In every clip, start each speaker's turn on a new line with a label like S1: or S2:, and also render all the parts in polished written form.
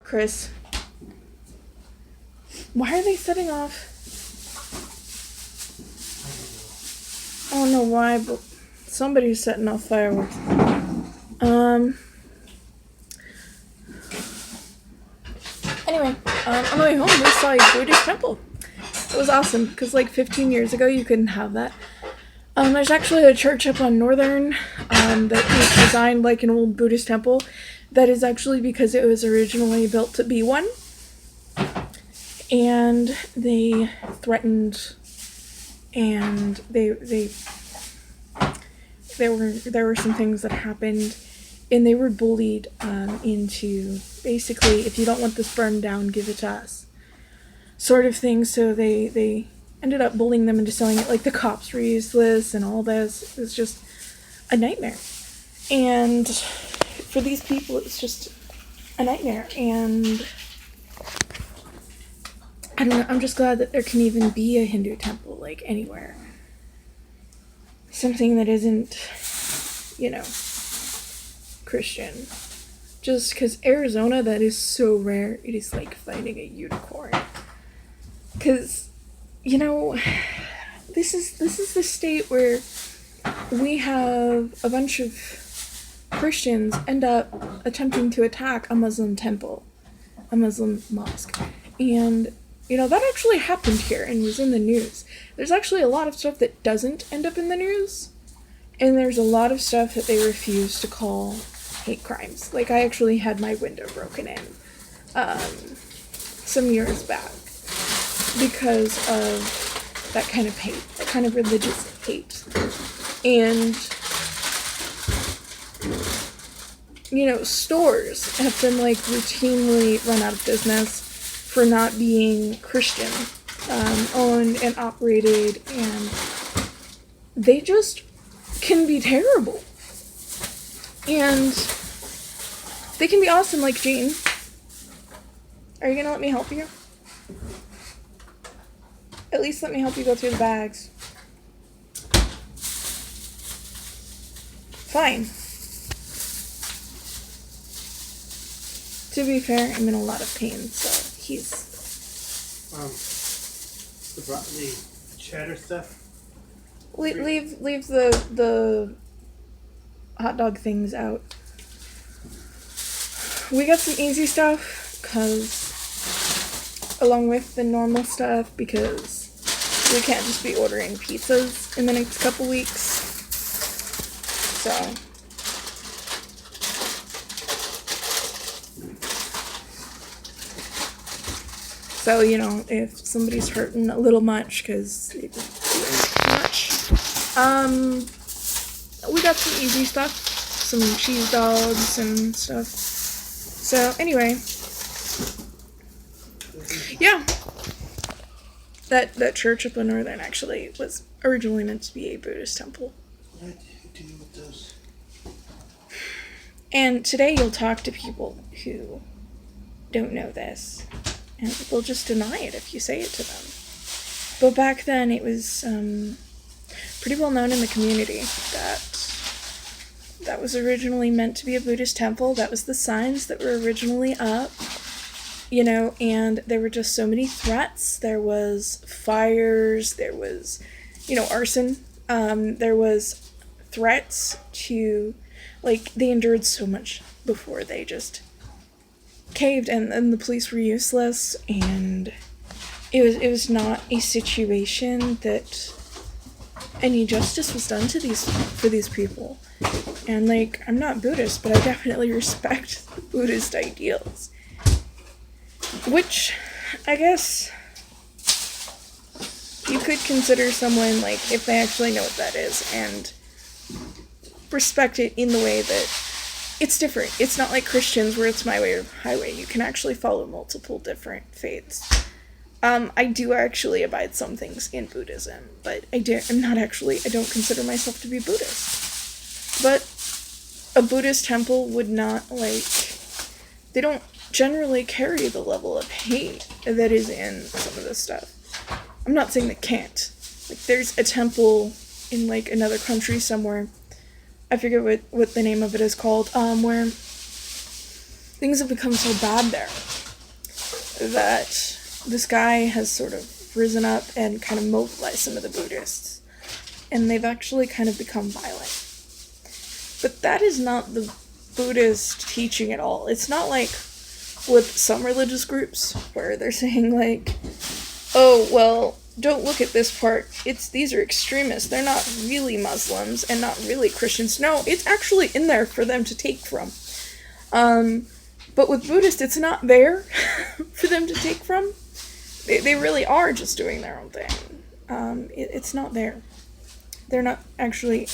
S1: Chris, why are they setting off? I don't know why, but somebody's setting off fireworks. Anyway, on the way home, we saw a Buddhist temple. It was awesome, because like 15 years ago, you couldn't have that. There's actually a church up on Northern that is designed like an old Buddhist temple. That is actually because it was originally built to be one. And they threatened, and there were some things that happened, and they were bullied into basically, if you don't want this burned down, give it to us, sort of thing. So they ended up bullying them into selling it. Like, the cops were useless and all this. It was just a nightmare. And for these people, it was just a nightmare. And I don't know, I'm just glad that there can even be a Hindu temple, like, anywhere. Something that isn't, Christian. Just because Arizona, that is so rare, it is like finding a unicorn. Because, this is the state where we have a bunch of Christians end up attempting to attack a Muslim temple, a Muslim mosque. And, that actually happened here and was in the news. There's actually a lot of stuff that doesn't end up in the news, and there's a lot of stuff that they refuse to call hate crimes. Like, I actually had my window broken in some years back because of that kind of hate, that kind of religious hate. And, stores have been, like, routinely run out of business for not being Christian, owned and operated, and they just can be terrible. And they can be awesome, like Jane. Are you gonna let me help you? At least let me help you go through the bags. Fine. To be fair, I'm in a lot of pain, so he's...
S2: The cheddar stuff?
S1: Leave the hot dog things out. We got some easy stuff, along with the normal stuff, because we can't just be ordering pizzas in the next couple weeks. So... So, if somebody's hurting a little much because they just doing too much, we got some easy stuff, some cheese dogs and stuff. So, anyway, yeah, that church up in Northern actually was originally meant to be a Buddhist temple.
S2: What do you do with those?
S1: And today you'll talk to people who don't know this. And they'll just deny it if you say it to them. But back then, it was pretty well known in the community that was originally meant to be a Buddhist temple. That was the signs that were originally up, and there were just so many threats. There was fires, there was, arson. There was threats to, they endured so much before they just caved, and the police were useless, and it was not a situation that any justice was done for these people. And I'm not Buddhist, but I definitely respect the Buddhist ideals, which I guess you could consider someone, if they actually know what that is and respect it in the way that it's different. It's not like Christians where it's my way or highway. You can actually follow multiple different faiths. I do actually abide some things in Buddhism, but I don't consider myself to be Buddhist. But a Buddhist temple would not, they don't generally carry the level of hate that is in some of this stuff. I'm not saying they can't. There's a temple in, another country somewhere, I forget what the name of it is called, where things have become so bad there that this guy has sort of risen up and kind of mobilized some of the Buddhists. And they've actually kind of become violent. But that is not the Buddhist teaching at all. It's not like with some religious groups where they're saying like, oh, well, don't look at this part. These are extremists. They're not really Muslims and not really Christians. No, it's actually in there for them to take from. But with Buddhists, it's not there for them to take from. They really are just doing their own thing. It's not there. They're not actually...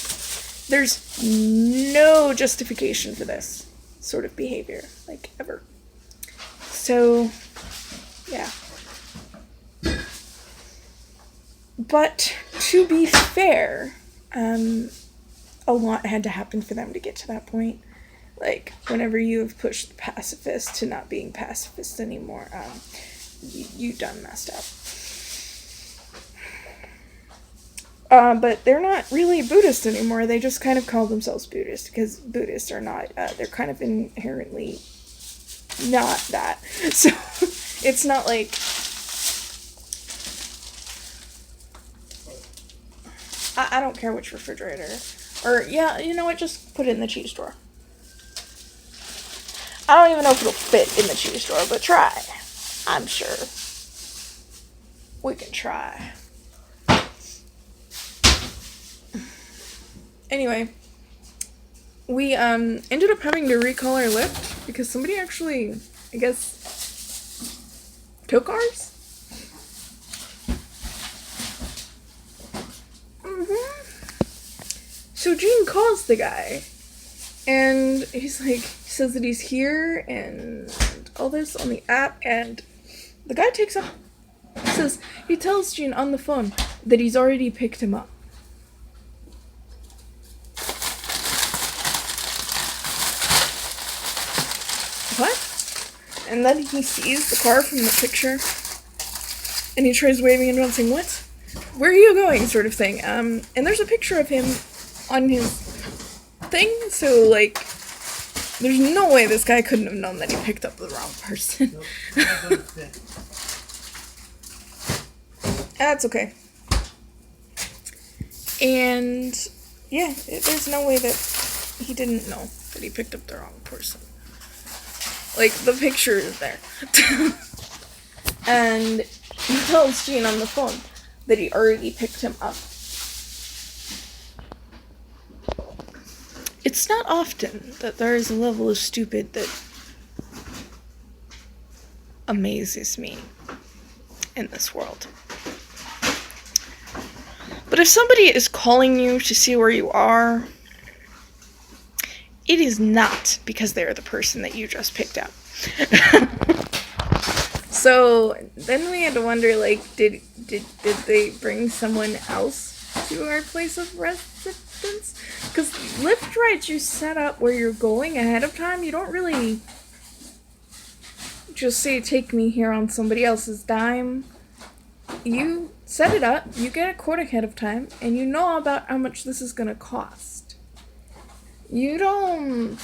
S1: There's no justification for this sort of behavior, like, ever. So, yeah. But, to be fair, a lot had to happen for them to get to that point. Like, whenever you have pushed the pacifist to not being pacifist anymore, you done messed up. But they're not really Buddhist anymore. They just kind of call themselves Buddhist, because Buddhists are not, they're kind of inherently not that. So, it's not like... I don't care which refrigerator. Or, yeah, you know what, just put it in the cheese drawer. I don't even know if it'll fit in the cheese drawer, but try. I'm sure. We can try. Anyway, we ended up having to recall our Lyft because somebody actually, I guess, took ours? So Gene calls the guy, and he's like, he says that he's here and all this on the app, and the guy takes up, he tells Gene on the phone that he's already picked him up. What? And then he sees the car from the picture, and he tries waving and saying, what? Where are you going? Sort of thing. And there's a picture of him on his thing, so, like, there's no way this guy couldn't have known that he picked up the wrong person. Nope. That's okay. And, yeah, there's no way that he didn't know that he picked up the wrong person. Like, the picture is there. And he tells Gene on the phone that he already picked him up. It's not often that there is a level of stupid that amazes me in this world. But if somebody is calling you to see where you are, it is not because they're the person that you just picked up. So then we had to wonder, like, did they bring someone else to our place of residence? Because Lyft rides you set up where you're going ahead of time. You don't really just say, take me here on somebody else's dime. You set it up, you get a quote ahead of time, and you know about how much this is going to cost. You don't...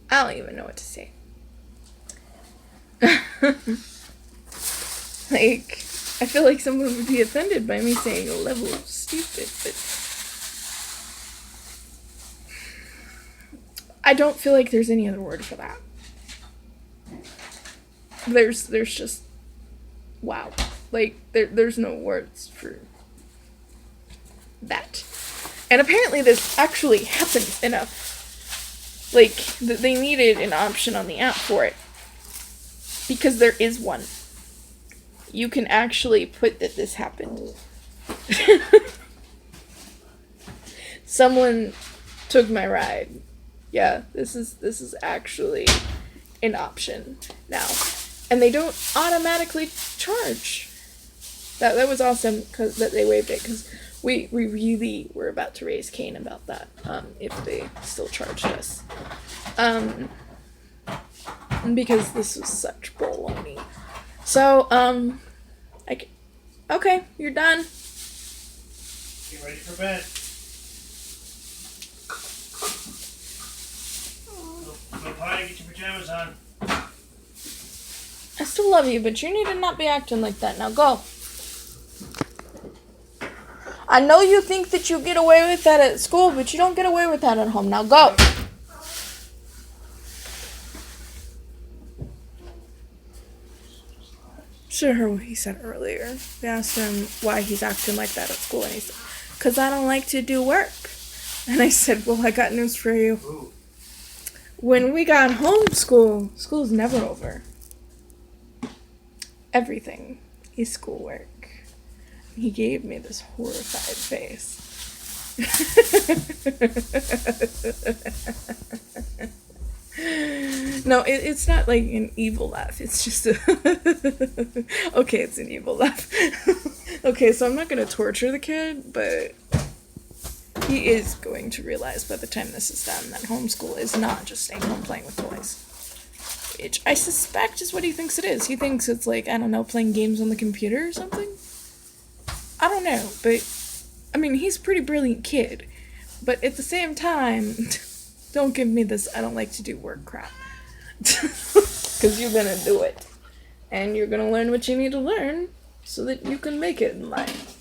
S1: I don't even know what to say. Like, I feel like someone would be offended by me saying a level of stupid, but I don't feel like there's any other word for that. There's just, wow. Like, there's no words for that. And apparently this actually happens enough. Like, they needed an option on the app for it. Because there is one. You can actually put that this happened. Someone took my ride. Yeah, this is actually an option now. And they don't automatically charge. That was awesome cause that they waived it, because we really were about to raise Cain about that, if they still charged us. Because this was such baloney. So, okay, you're done.
S2: Get ready for bed. on.
S1: I still love you, but you need to not be acting like that. Now go. I know you think that you get away with that at school, but you don't get away with that at home. Now go. Should have heard what he said earlier. They asked him why he's acting like that at school, and he said, "'Cause I don't like to do work." And I said, "Well, I got news for you.
S2: Ooh.
S1: When we got homeschool, school's never over. Everything is schoolwork." He gave me this horrified face. No, it's not like an evil laugh. It's just a... Okay, it's an evil laugh. Okay, so I'm not going to torture the kid, but he is going to realize by the time this is done that homeschool is not just staying home playing with toys. Which I suspect is what he thinks it is. He thinks it's like, I don't know, playing games on the computer or something? I don't know, but, I mean, he's a pretty brilliant kid. But at the same time, don't give me this I don't like to do work crap. Because you're going to do it. And you're going to learn what you need to learn so that you can make it in life.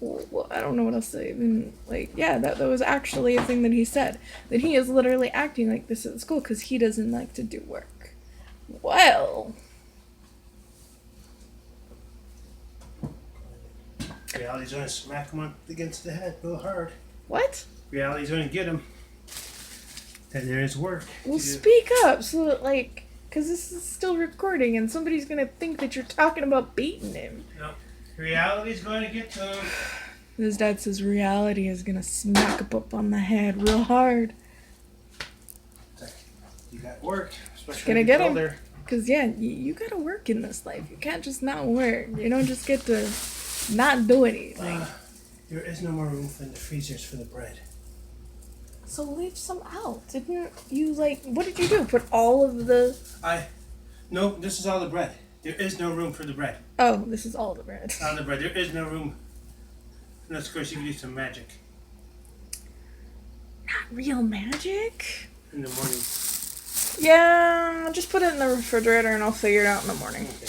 S1: Well, I don't know what else to even, like, yeah, that was actually a thing that he said. That he is literally acting like this at school because he doesn't like to do work. Well...
S2: Reality's gonna smack him against the head real hard.
S1: What?
S2: Reality's gonna get him. Then there is work.
S1: Well, speak up so that, like, because this is still recording and somebody's gonna think that you're talking about beating him.
S2: No. Reality's gonna get to him.
S1: His dad says reality is gonna smack him up on the head real hard.
S2: You got work. Especially
S1: Gonna
S2: when
S1: get
S2: you're
S1: him.
S2: older.
S1: Because, yeah, you gotta work in this life. You can't just not work. You don't just get to not do anything.
S2: There is no more room in the freezers for the bread.
S1: So leave some out. Didn't you, like, what did you do? Put all of the...
S2: No, this is all the bread. There is no room for the bread.
S1: Oh, this is all the bread.
S2: All the bread. There is no room. Unless, of course, you can do some magic
S1: Not real magic?
S2: in the morning.
S1: Yeah, just put it in the refrigerator and I'll figure it out in the morning.
S2: Okay.